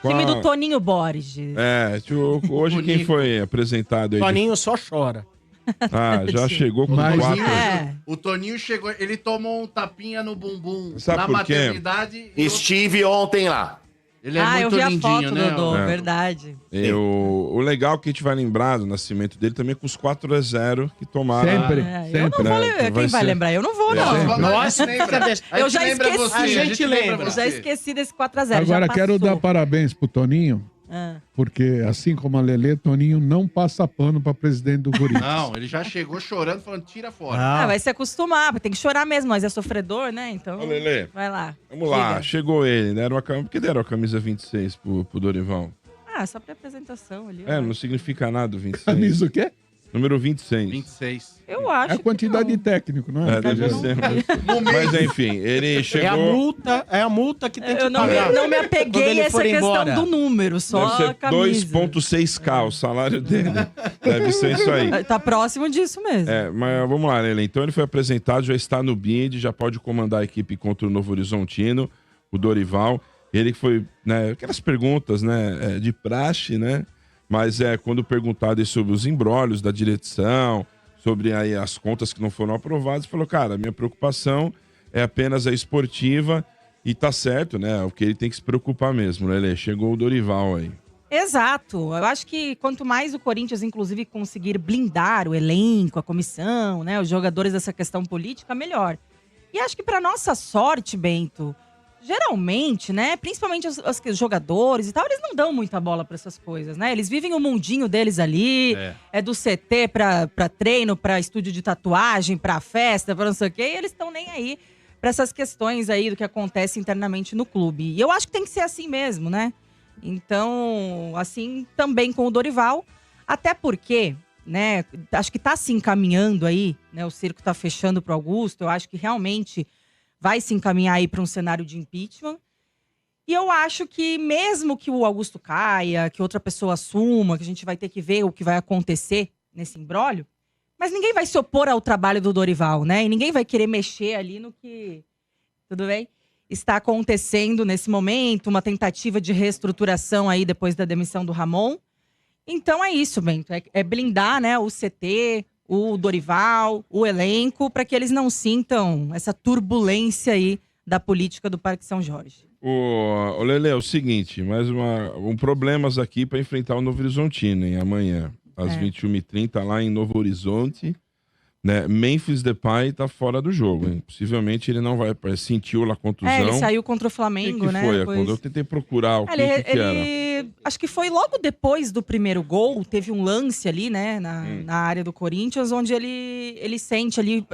Time do Toninho Borges. Hoje quem foi apresentado aí? Toninho só chora. Já chegou com 4. O Toninho chegou, ele tomou um tapinha no bumbum Sabe na por quê? maternidade. Estive ontem lá. Ele é muito eu vi lindinho, a foto, né? Dodô, verdade. O legal é que a gente vai lembrar do nascimento dele também com os 4-0 que tomaram. Sempre. Eu não vou lembrar. Quem vai lembrar? Eu não vou, não. Nossa, Eu já esqueci. A gente lembra. Eu já esqueci desse 4-0. Agora quero dar parabéns pro Toninho, porque assim como a Lelê, Toninho não passa pano pra presidente do Corinthians. Não, ele já chegou chorando, falando, tira fora. Vai se acostumar, tem que chorar mesmo, mas é sofredor, né? Então, Ô, Lelê, vai lá. Vamos lá, Diga. chegou ele, né? Por que deram a camisa 26 pro Dorival? Só pra apresentação ali. Não significa nada o 26. Camisa o quê? Número 26. 26. Eu acho. É a quantidade de técnico, não é? Deve ser. Mas enfim, ele chegou... É a multa que tem que Eu não, pagar. não me apeguei a essa questão embora. do número, só Deve a ser camisa. 2,6K o salário dele. Deve ser isso aí. Tá próximo disso mesmo. Mas vamos lá, Lelê. Então ele foi apresentado, já está no BID, já pode comandar a equipe contra o Novo Horizontino, o Dorival. Ele foi, né, aquelas perguntas, né, de praxe, né? Mas quando perguntado aí sobre os imbróglios da direção, sobre aí as contas que não foram aprovadas, falou, cara, minha preocupação é apenas a esportiva e tá certo, né? O que ele tem que se preocupar mesmo, Lelê. Chegou o Dorival aí. Exato. Eu acho que quanto mais o Corinthians, inclusive, conseguir blindar o elenco, a comissão, né, os jogadores dessa questão política, melhor. E acho que para nossa sorte, Bento, geralmente, né, principalmente os jogadores e tal, eles não dão muita bola para essas coisas, né? Eles vivem o mundinho deles ali, é do CT pra treino, pra estúdio de tatuagem, pra festa, pra não sei o quê, e eles estão nem aí para essas questões aí do que acontece internamente no clube. E eu acho que tem que ser assim mesmo, né? Então, assim também com o Dorival, até porque, né, acho que tá se encaminhando aí, né, o cerco tá fechando pro Augusto, eu acho que realmente vai se encaminhar aí para um cenário de impeachment. E eu acho que mesmo que o Augusto caia, que outra pessoa assuma, que a gente vai ter que ver o que vai acontecer nesse imbróglio, mas ninguém vai se opor ao trabalho do Dorival, né? E ninguém vai querer mexer ali no que, tudo bem? Está acontecendo nesse momento, uma tentativa de reestruturação aí depois da demissão do Ramon. Então é isso, Bento, é blindar, né, o CT, o Dorival, o elenco, para que eles não sintam essa turbulência aí da política do Parque São Jorge. O Lelê, é o seguinte, mais problemas aqui para enfrentar o Novo Horizontino, hein, amanhã, às 21h30, lá em Novo Horizonte. Né? Memphis Depay tá fora do jogo, hein? Possivelmente ele não vai, sentiu lá a contusão. Ele saiu contra o Flamengo, que né? Foi? Depois... Eu tentei procurar o que era. Acho que foi logo depois do primeiro gol, teve um lance ali, né, na área do Corinthians, onde ele sente ali,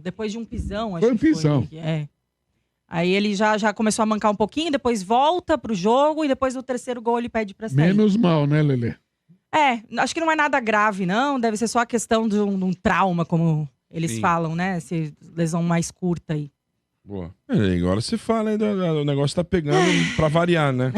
depois de um pisão. Acho Foi um pisão. Aí ele já começou a mancar um pouquinho, depois volta pro jogo e depois do terceiro gol ele pede pra sair. Menos mal, né, Lelê? Acho que não é nada grave, não. Deve ser só a questão de um trauma, como eles falam, né? Se lesão mais curta aí. Boa. Agora você fala aí, o negócio tá pegando pra variar, né?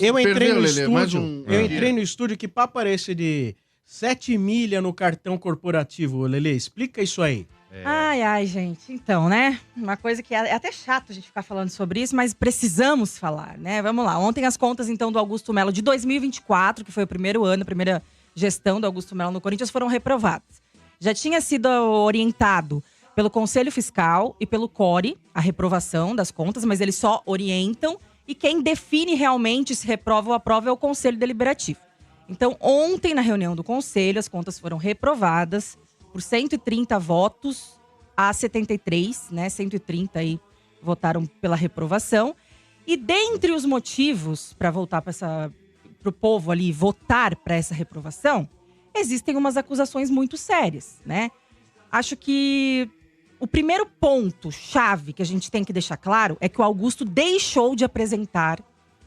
Eu entrei no Lelê, mais estúdio. Eu entrei no estúdio, que papo era esse de 7 milha no cartão corporativo, Lelê? Explica isso aí. Ai, gente. Então, né? Uma coisa que é até chato a gente ficar falando sobre isso, mas precisamos falar, né? Vamos lá. Ontem as contas, então, do Augusto Melo de 2024, que foi o primeiro ano, a primeira gestão do Augusto Melo no Corinthians, foram reprovadas. Já tinha sido orientado pelo Conselho Fiscal e pelo CORE a reprovação das contas, mas eles só orientam e quem define realmente se reprova ou aprova é o Conselho Deliberativo. Então, ontem, na reunião do Conselho, as contas foram reprovadas por 130 votos a 73, né? 130 aí votaram pela reprovação. E dentre os motivos para voltar para o povo ali votar para essa reprovação, existem umas acusações muito sérias, né? Acho que o primeiro ponto-chave que a gente tem que deixar claro é que o Augusto deixou de apresentar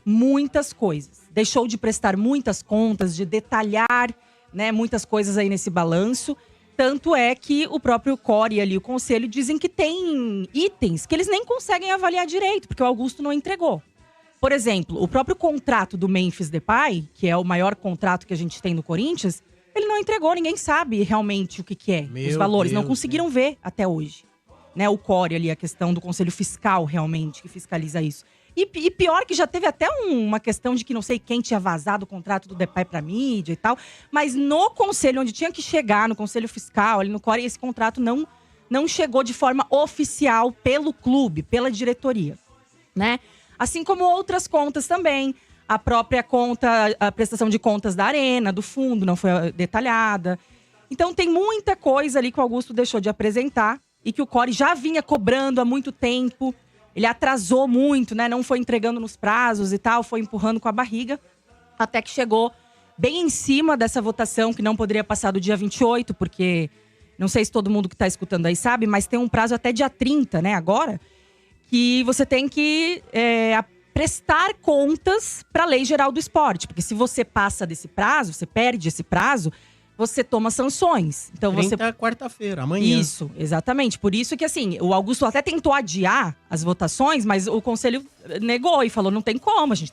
muitas coisas. Deixou de prestar muitas contas, de detalhar, né, muitas coisas aí nesse balanço. Tanto é que o próprio CORE e ali o Conselho dizem que tem itens que eles nem conseguem avaliar direito, porque o Augusto não entregou. Por exemplo, o próprio contrato do Memphis Depay, que é o maior contrato que a gente tem no Corinthians, ele não entregou, ninguém sabe realmente o que é, os valores, não conseguiram ver até hoje. Né, o CORE ali, a questão do Conselho Fiscal realmente, que fiscaliza isso. E pior que já teve até uma questão de que não sei quem tinha vazado o contrato do Depay pra mídia e tal. Mas no conselho, onde tinha que chegar, no conselho fiscal, ali no CORE, esse contrato não chegou de forma oficial pelo clube, pela diretoria, né? Assim como outras contas também. A própria conta, a prestação de contas da Arena, do fundo, não foi detalhada. Então tem muita coisa ali que o Augusto deixou de apresentar e que o CORE já vinha cobrando há muito tempo. Ele atrasou muito, né? Não foi entregando nos prazos e tal, foi empurrando com a barriga. Até que chegou bem em cima dessa votação, que não poderia passar do dia 28, porque não sei se todo mundo que está escutando aí sabe, mas tem um prazo até dia 30, né? Agora, que você tem que prestar contas para a Lei Geral do Esporte. Porque se você passa desse prazo, você perde esse prazo, você toma sanções. Então 30 você quarta-feira, amanhã. Isso, exatamente. Por isso que, assim, o Augusto até tentou adiar as votações, mas o conselho negou e falou, não tem como, a gente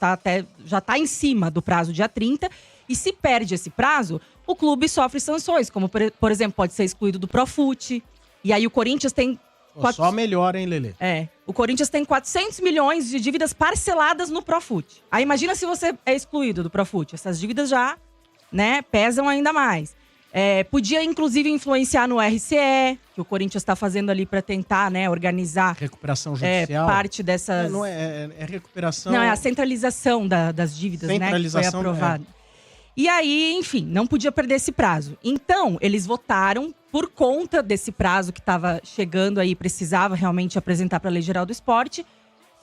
já tá em cima do prazo dia 30. E se perde esse prazo, o clube sofre sanções, como, por exemplo, pode ser excluído do Profut. E aí o Corinthians tem... Só melhor, hein, Lelê? O Corinthians tem 400 milhões de dívidas parceladas no Profut. Aí imagina se você é excluído do Profut. Essas dívidas já, né, pesam ainda mais. Podia, inclusive, influenciar no RCE, que o Corinthians está fazendo ali para tentar, né, organizar... Recuperação judicial. Parte dessas... Não é recuperação... Não, é a centralização das dívidas, né, que foi aprovada. E aí, enfim, não podia perder esse prazo. Então, eles votaram por conta desse prazo que estava chegando aí, precisava realmente apresentar para a Lei Geral do Esporte.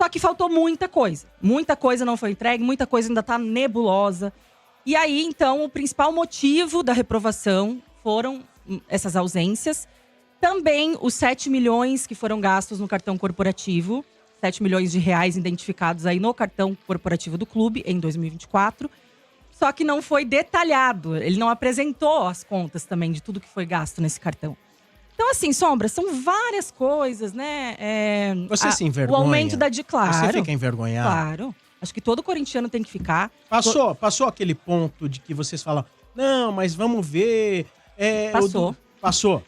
Só que faltou muita coisa. Muita coisa não foi entregue, muita coisa ainda está nebulosa. E aí, então, o principal motivo da reprovação foram essas ausências. Também os 7 milhões que foram gastos no cartão corporativo. 7 milhões de reais identificados aí no cartão corporativo do clube em 2024. Só que não foi detalhado. Ele não apresentou as contas também de tudo que foi gasto nesse cartão. Então, assim, Sombra, são várias coisas, né? Você se envergonha? O aumento da claro. Você fica envergonhado? Claro. Acho que todo corintiano tem que ficar. Passou aquele ponto de que vocês falam, não, mas vamos ver... Passou.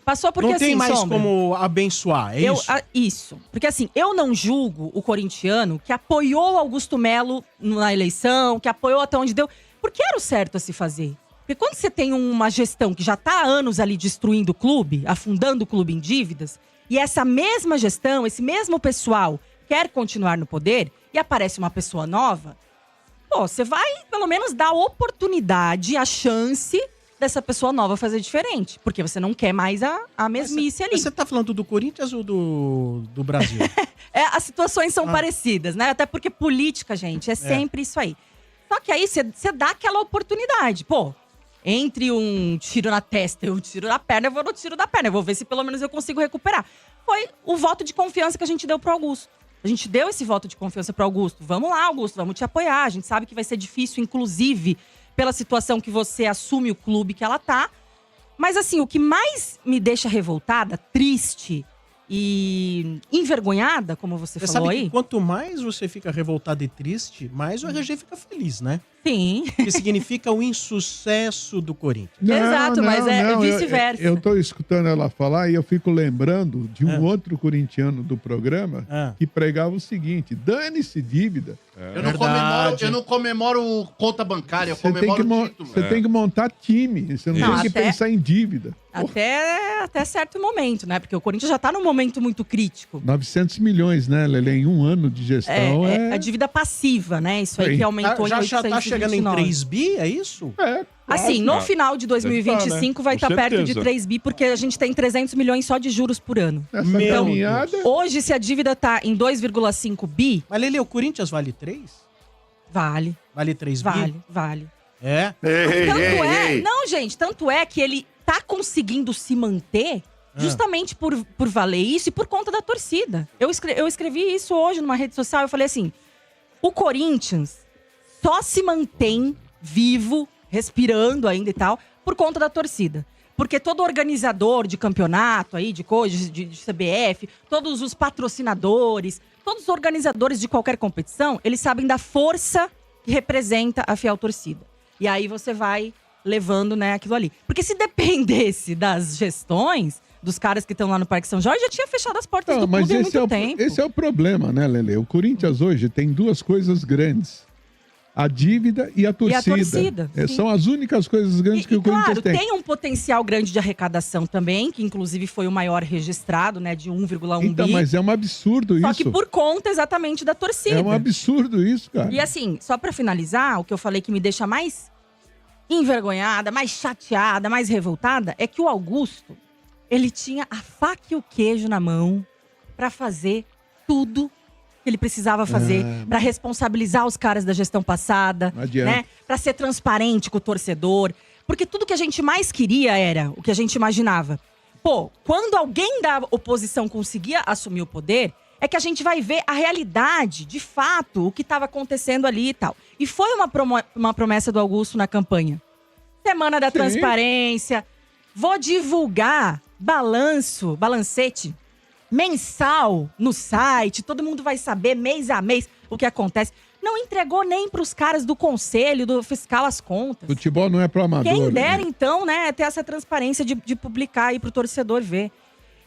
Passou porque, não tem assim, mais Sombra, como abençoar, isso? Isso. Porque, assim, eu não julgo o corintiano que apoiou Augusto Melo na eleição, que apoiou até onde deu, porque era o certo a se fazer. Porque quando você tem uma gestão que já está há anos ali destruindo o clube, afundando o clube em dívidas, e essa mesma gestão, esse mesmo pessoal quer continuar no poder, e aparece uma pessoa nova, você vai pelo menos dar a oportunidade, a chance dessa pessoa nova fazer diferente. Porque você não quer mais a mesmice ali. Você tá falando do Corinthians ou do Brasil? As situações são parecidas, né? Até porque política, gente, é sempre isso aí. Só que aí você dá aquela oportunidade. Entre um tiro na testa e um tiro na perna, eu vou no tiro da perna. Eu vou ver se pelo menos eu consigo recuperar. Foi o voto de confiança que a gente deu pro Augusto. A gente deu esse voto de confiança pro Augusto. Vamos lá, Augusto, vamos te apoiar. A gente sabe que vai ser difícil, inclusive, pela situação que você assume o clube que ela tá. Mas, assim, o que mais me deixa revoltada, triste e envergonhada, como você falou sabe aí... que quanto mais você fica revoltado e triste, mais o RG fica feliz, né? Sim. Que significa o insucesso do Corinthians. Exato, mas é vice-versa. Eu tô escutando ela falar e eu fico lembrando de um outro corintiano do programa que pregava o seguinte: dane-se dívida. Eu não comemoro conta bancária, eu comemoro título. Você tem que montar time, você não tem que pensar em dívida. Até certo momento, né? Porque o Corinthians já tá num momento muito crítico. 900 milhões, né, Lelê? Em um ano de gestão a dívida passiva, né? Isso aí que aumentou em 829. Já tá chegando em 3 bi, é isso? Assim, no final de 2025 vai estar perto de 3 bi, porque a gente tem 300 milhões só de juros por ano. Então, hoje, se a dívida tá em 2,5 bi... Mas, Lelê, o Corinthians vale 3? Vale. Vale 3 bi? Vale. Não, gente, tanto é que ele tá conseguindo se manter justamente por valer isso e por conta da torcida. Eu escrevi isso hoje numa rede social, eu falei assim, o Corinthians só se mantém vivo, respirando ainda e tal, por conta da torcida. Porque todo organizador de campeonato aí, de coisas, de CBF, todos os patrocinadores, todos os organizadores de qualquer competição, eles sabem da força que representa a fiel torcida. E aí você vai levando, né, aquilo ali. Porque se dependesse das gestões, dos caras que estão lá no Parque São Jorge, já tinha fechado as portas do clube há muito tempo. Esse é o problema, né, Lelê? O Corinthians hoje tem duas coisas grandes. A dívida e a torcida. São as únicas coisas grandes que o Corinthians tem. Claro, tem um potencial grande de arrecadação também, que inclusive foi o maior registrado, né, de 1,1 então, bi. Mas é um absurdo isso. Só que por conta exatamente da torcida. É um absurdo isso, cara. E assim, só pra finalizar, o que eu falei que me deixa mais envergonhada, mais chateada, mais revoltada, é que o Augusto, ele tinha a faca e o queijo na mão pra fazer tudo que ele precisava fazer, pra responsabilizar os caras da gestão passada, né? Pra ser transparente com o torcedor. Porque tudo que a gente mais queria era o que a gente imaginava. Pô, quando alguém da oposição conseguia assumir o poder, é que a gente vai ver a realidade, de fato, o que estava acontecendo ali e tal. E foi uma promessa do Augusto na campanha. Semana da Transparência. Vou divulgar balancete mensal no site. Todo mundo vai saber mês a mês o que acontece. Não entregou nem pros caras do conselho, do fiscal, as contas. Futebol não é pro amador. Quem dera, então, né, ter essa transparência de publicar aí pro torcedor ver.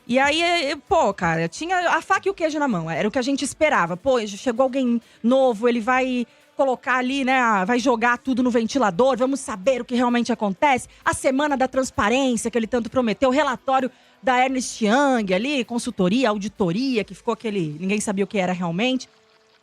E aí, pô, cara, tinha a faca e o queijo na mão. Era o que a gente esperava. Pô, chegou alguém novo, ele vai colocar ali, né, vai jogar tudo no ventilador, vamos saber o que realmente acontece. A semana da transparência que ele tanto prometeu, o relatório da Ernst Young ali, consultoria, auditoria, que ficou aquele... Ninguém sabia o que era realmente.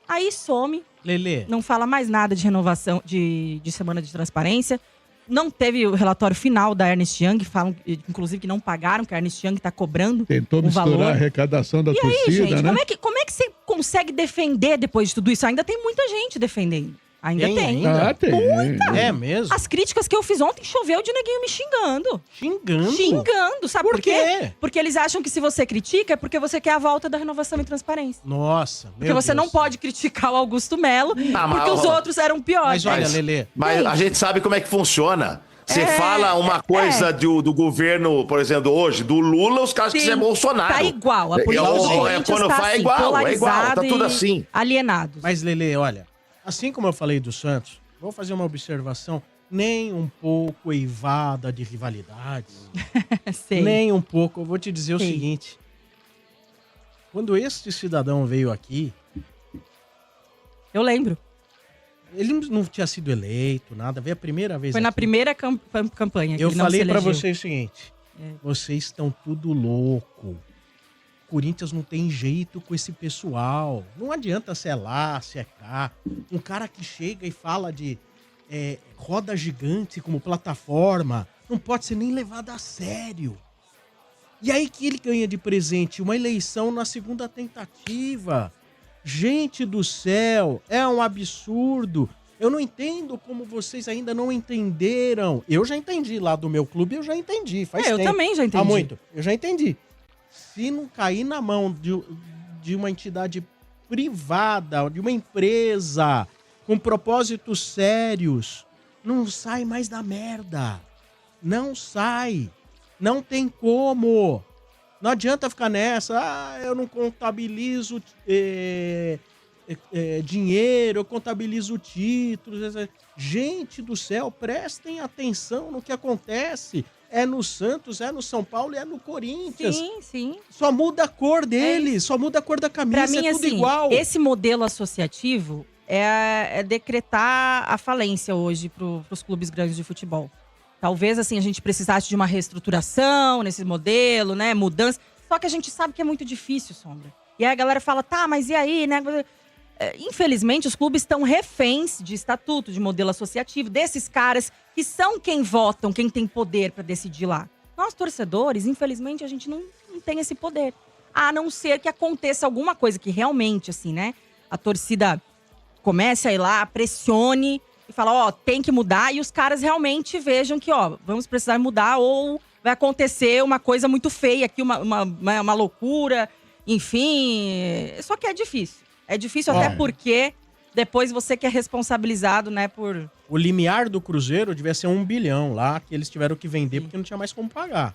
Aí some. Lelê. Não fala mais nada de renovação, de semana de transparência. Não teve o relatório final da Ernst Young, falam, inclusive, que não pagaram, que a Ernst Young está cobrando Tentou misturar a arrecadação da torcida, aí, gente, né? Como é que você consegue defender depois de tudo isso? Ainda tem muita gente defendendo. Ainda tem. Ainda? Tem. Muita. É mesmo? As críticas que eu fiz ontem, choveu de neguinho me xingando. Xingando? Xingando, sabe por quê? quê? Porque eles acham que se você critica, é porque você quer a volta da renovação e transparência. Nossa, meu Porque você Deus. não pode criticar o Augusto Melo, Ah, porque mas, os outros eram piores. Mas olha, Lelê. Mas a gente sabe como é que funciona. Você fala uma coisa do governo, por exemplo, hoje, do Lula, os caras quiserem Bolsonaro. Tá igual. A política do Corinthians quando tá faz assim, igual, polarizado tá tudo e assim. alienado. Mas, Lelê, olha, assim como eu falei do Santos, vou fazer uma observação nem um pouco eivada de rivalidades. Sei. Nem um pouco. Eu vou te dizer o Sei. seguinte. Quando este cidadão veio aqui, Eu lembro. ele não tinha sido eleito, nada. Veio a primeira vez Foi aqui. na primeira campanha que Eu ele não falei se pra elegeu. vocês o seguinte. Vocês estão tudo louco. Corinthians não tem jeito com esse pessoal. Não adianta se é lá, se é cá. Um cara que chega e fala de roda gigante como plataforma não pode ser nem levado a sério. E aí que ele ganha de presente uma eleição na segunda tentativa. Gente do céu, é um absurdo. Eu não entendo como vocês ainda não entenderam. Eu já entendi lá do meu clube, eu já entendi. Faz tempo. Eu também já entendi. Há muito. Eu já entendi. Se não cair na mão de uma entidade privada, de uma empresa com propósitos sérios, não sai mais da merda. Não sai. Não tem como. Não adianta ficar nessa, eu não contabilizo dinheiro, eu contabilizo títulos. Gente do céu, prestem atenção no que acontece. É no Santos, é no São Paulo e é no Corinthians. Sim, sim. Só muda a cor deles, só muda a cor da camisa, Pra mim, é tudo assim, igual. esse modelo associativo é decretar a falência hoje pros clubes grandes de futebol. Talvez, assim, a gente precisasse de uma reestruturação nesse modelo, né? Mudança. Só que a gente sabe que é muito difícil, Sombra. E aí a galera fala, tá, mas e aí, né? Infelizmente, os clubes estão reféns de estatuto, de modelo associativo, desses caras que são quem votam, quem tem poder para decidir lá. Nós, torcedores, infelizmente, a gente não tem esse poder. A não ser que aconteça alguma coisa que realmente, assim, né? A torcida comece a ir lá, pressione e fala, ó, tem que mudar. E os caras realmente vejam que, ó, vamos precisar mudar ou vai acontecer uma coisa muito feia aqui, uma loucura, enfim. Só que é difícil. É difícil até porque depois você que é responsabilizado, né, por... O limiar do Cruzeiro devia ser 1 bilhão lá, que eles tiveram que vender porque não tinha mais como pagar.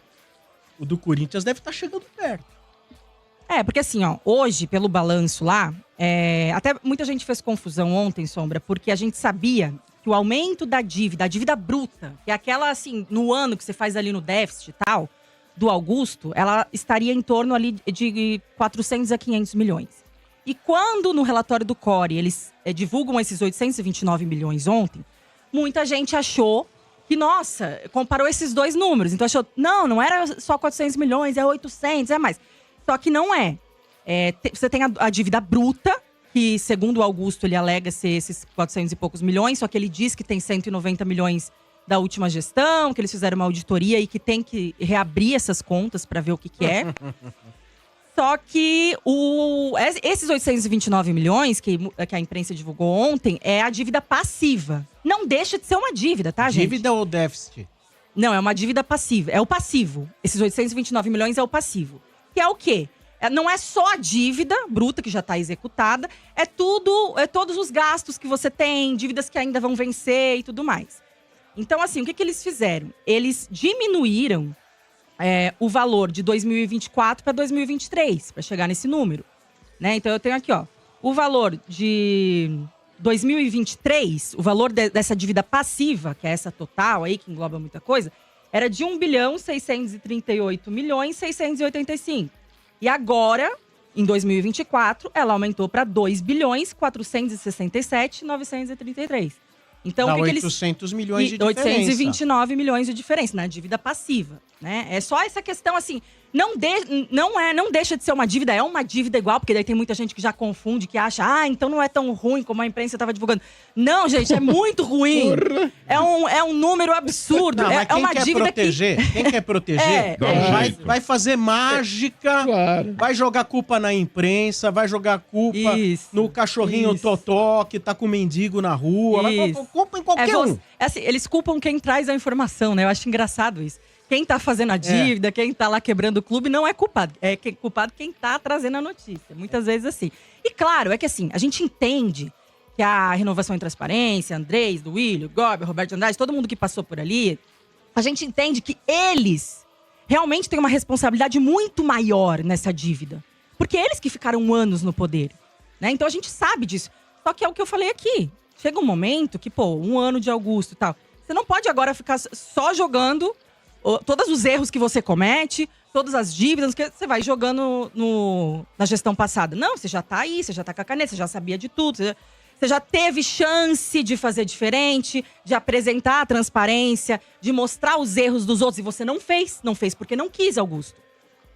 O do Corinthians deve estar chegando perto. Porque assim, ó, hoje, pelo balanço lá, até muita gente fez confusão ontem, Sombra, porque a gente sabia que o aumento da dívida, a dívida bruta, que é aquela, assim, no ano que você faz ali no déficit e tal, do Augusto, ela estaria em torno ali de 400 a 500 milhões. E quando no relatório do CORE eles divulgam esses 829 milhões ontem, muita gente achou que, nossa, comparou esses dois números. Então achou, não era só 400 milhões, é 800, é mais. Só que não é. Você tem a dívida bruta, que segundo o Augusto ele alega ser esses 400 e poucos milhões, só que ele diz que tem 190 milhões da última gestão, que eles fizeram uma auditoria e que tem que reabrir essas contas para ver o que é. Só que esses 829 milhões que a imprensa divulgou ontem é a dívida passiva. Não deixa de ser uma dívida, tá, gente? Dívida ou déficit? Não, é uma dívida passiva. É o passivo. Esses 829 milhões é o passivo. Que é o quê? Não é só a dívida bruta que já está executada, é todos os gastos que você tem, dívidas que ainda vão vencer e tudo mais. Então, assim, o que eles fizeram? Eles diminuíram o valor de 2024 para 2023, para chegar nesse número. Né? Então, eu tenho aqui, ó, o valor de 2023, o valor dessa dívida passiva, que é essa total aí, que engloba muita coisa, era de 1.638.685. E agora, em 2024, ela aumentou para 2.467.933. Então, dá o que 800 milhões de diferença. 829 milhões de diferença na dívida passiva, né? É só essa questão, assim, não deixa de ser uma dívida, é uma dívida igual, porque daí tem muita gente que já confunde, que acha, então não é tão ruim como a imprensa estava divulgando. Não, gente, é muito ruim. É um número absurdo. Não, mas uma dívida quem quer proteger, vai fazer mágica, vai jogar culpa na imprensa, vai jogar culpa no cachorrinho Totó, que tá com o mendigo na rua, vai culpa em qualquer um. Assim, eles culpam quem traz a informação, né? Eu acho engraçado isso. Quem tá fazendo a dívida, quem tá lá quebrando o clube, não é culpado. É culpado quem tá trazendo a notícia. Muitas vezes assim. E claro, é que assim, a gente entende que a Renovação e Transparência, Andrés, Duílio, Gorber, Roberto de Andrade, todo mundo que passou por ali, a gente entende que eles realmente têm uma responsabilidade muito maior nessa dívida. Porque eles que ficaram anos no poder, né? Então a gente sabe disso. Só que é o que eu falei aqui. Chega um momento que, 1 ano de Augusto e tal, você não pode agora ficar só jogando todos os erros que você comete, todas as dívidas que você vai jogando na gestão passada. Não, você já tá aí, você já tá com a caneta, você já sabia de tudo, você já teve chance de fazer diferente, de apresentar a transparência, de mostrar os erros dos outros. E você não fez porque não quis, Augusto.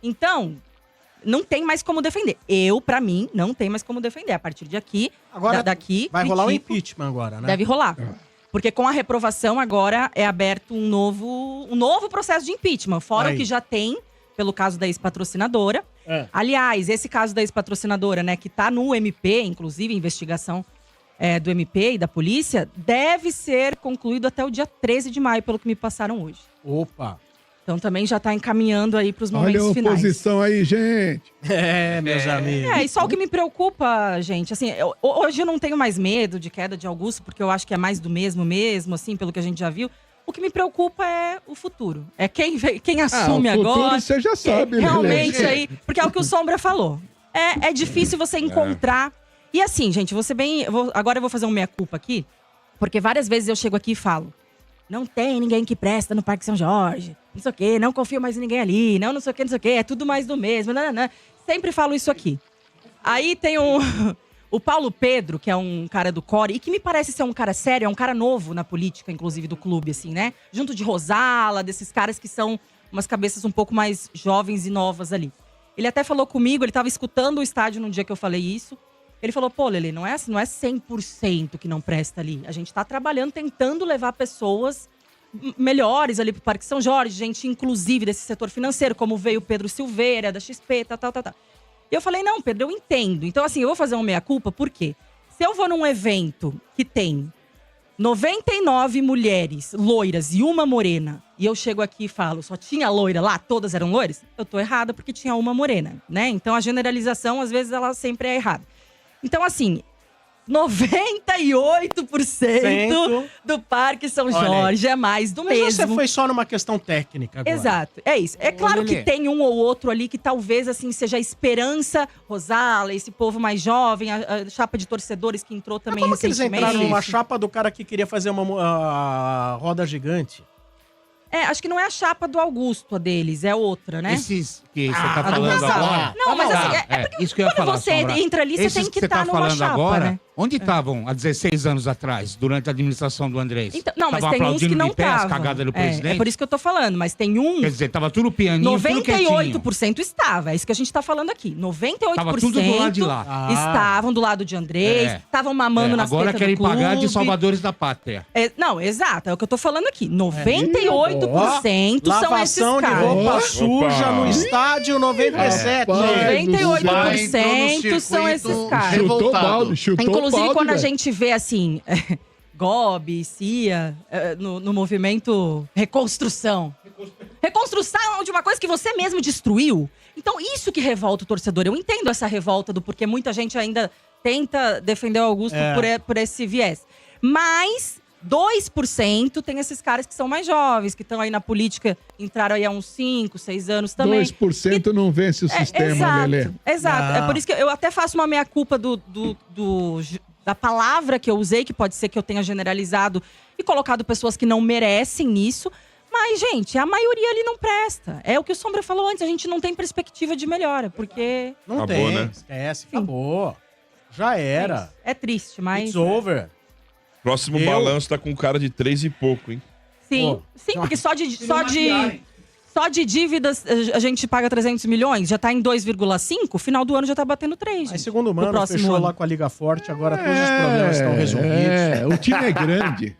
Então, não tem mais como defender. Pra mim, não tem mais como defender. A partir de aqui, agora daqui... Vai rolar um impeachment agora, né? Deve rolar. Porque com a reprovação agora é aberto um novo processo de impeachment. Fora o que já tem, pelo caso da ex-patrocinadora. Aliás, esse caso da ex-patrocinadora, né, que tá no MP, inclusive, investigação do MP e da polícia, deve ser concluído até o dia 13 de maio, pelo que me passaram hoje. Opa! Então também já tá encaminhando aí pros momentos finais. Olha a oposição aí, gente! Meus amigos. E só o que me preocupa, gente, assim, hoje eu não tenho mais medo de queda de Augusto, porque eu acho que é mais do mesmo, assim, pelo que a gente já viu. O que me preocupa é o futuro. É quem assume agora. O futuro você já sabe, né? Realmente aí, porque é o que o Sombra falou. É difícil você encontrar. E assim, gente, agora eu vou fazer um meia-culpa aqui, porque várias vezes eu chego aqui e falo: não tem ninguém que presta no Parque São Jorge, não sei o quê, não confio mais em ninguém ali, não sei o quê, é tudo mais do mesmo, não. Sempre falo isso aqui. Aí tem o Paulo Pedro, que é um cara do CORE, e que me parece ser um cara sério, é um cara novo na política, inclusive, do clube, assim, né? Junto de Rosala, desses caras que são umas cabeças um pouco mais jovens e novas ali. Ele até falou comigo, ele tava escutando o estádio no dia que eu falei isso. Ele falou, Lelê, não é 100% que não presta ali. A gente tá trabalhando, tentando levar pessoas melhores ali pro Parque São Jorge, gente inclusive desse setor financeiro, como veio o Pedro Silveira, da XP, tal. E eu falei, não, Pedro, eu entendo. Então, assim, eu vou fazer uma meia-culpa, por quê? Se eu vou num evento que tem 99 mulheres loiras e uma morena, e eu chego aqui e falo, só tinha loira lá, todas eram loiras, eu tô errada porque tinha uma morena, né? Então, a generalização, às vezes, ela sempre é errada. Então, assim, 98% do Parque São Jorge é mais do mesmo. Mas você foi só numa questão técnica agora. Exato, é isso. É claro que tem um ou outro ali que talvez, assim, seja a esperança, Rosala, esse povo mais jovem, a chapa de torcedores que entrou também recentemente. Como que eles entraram numa chapa do cara que queria fazer uma roda gigante? Acho que não é a chapa do Augusto, a deles, é outra, né? Esses que você tá falando agora. Não, mas assim, porque isso que eu ia falar, quando você entra ali, você tem que estar numa chapa, agora, né? Onde estavam há 16 anos atrás, durante a administração do Andrés? Então, não, mas tem uns que não estavam. Cagada do presidente? É por isso que eu tô falando, mas tem um... Quer dizer, tava tudo pianinho, 98% estava, é isso que a gente tá falando aqui. 98% tava tudo do lado de lá. Estavam do lado de Andrés, estavam mamando nas agora tetas do clube. Agora querem pagar de salvadores da pátria. Não, exato, é o que eu tô falando aqui. 98% são esses Lavação de caras. roupa suja no estádio 97. 98% são esses caras. Chutou balde, Inclusive, quando a gente vê assim, Gobi, Cia, no movimento reconstrução. Reconstrução de uma coisa que você mesmo destruiu. Então, isso que revolta o torcedor. Eu entendo essa revolta do porquê muita gente ainda tenta defender o Augusto por esse viés. Mas 2% tem esses caras que são mais jovens, que estão aí na política, entraram aí há uns 5, 6 anos também. 2% não vence o sistema, Lelê. Exato. É por isso que eu até faço uma meia-culpa da palavra que eu usei, que pode ser que eu tenha generalizado e colocado pessoas que não merecem nisso. Mas, gente, a maioria ali não presta. É o que o Sombra falou antes, a gente não tem perspectiva de melhora, porque... Não acabou, tem, né? Esquece, acabou. Já era. É triste, mas... It's over. Próximo balanço tá com cara de 3 e pouco, hein? Sim, porque só de dívidas a gente paga 300 milhões, já tá em 2,5, final do ano já tá batendo 3. Aí, segundo o Mano, fechou lá com a Liga Forte, agora todos os problemas estão resolvidos. O time é grande.